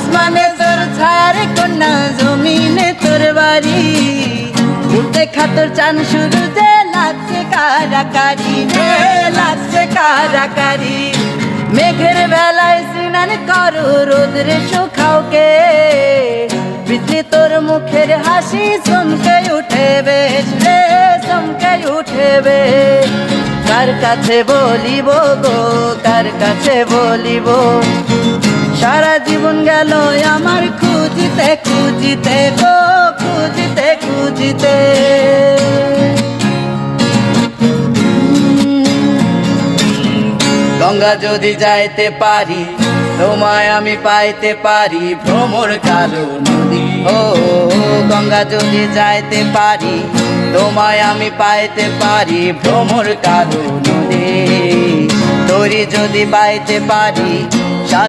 আসমানে তোর ছায়ার কন্যা, জমিনে তোর বাড়ি, উঠতে খাতর চান শুরু যে লাগছে কারাকারি রে, লাগছে কারাকারি। মেঘের বেলায় স্নান করো, রোদ্রে শুকাওকে, বিজলি তোর মুখের হাসি চমকে উঠে বেশ রে, চমকে উঠে বেশ। কার কাছে বলিব গো, কার কাছে বলিব, সারা জীবন গেল আমার খুঁজিতে খুঁজিতে গো, খুঁজিতে খুঁজিতে। গঙ্গা যদি যাইতে পারি, তোমায় আমি পাইতে পারি, ভ্রমর কালো নদী। ও গঙ্গা যদি যাইতে পারি, তোমায় আমি পাইতে পারি, ভ্রমর কালো নদী। তোরি যদি পাইতে পারি,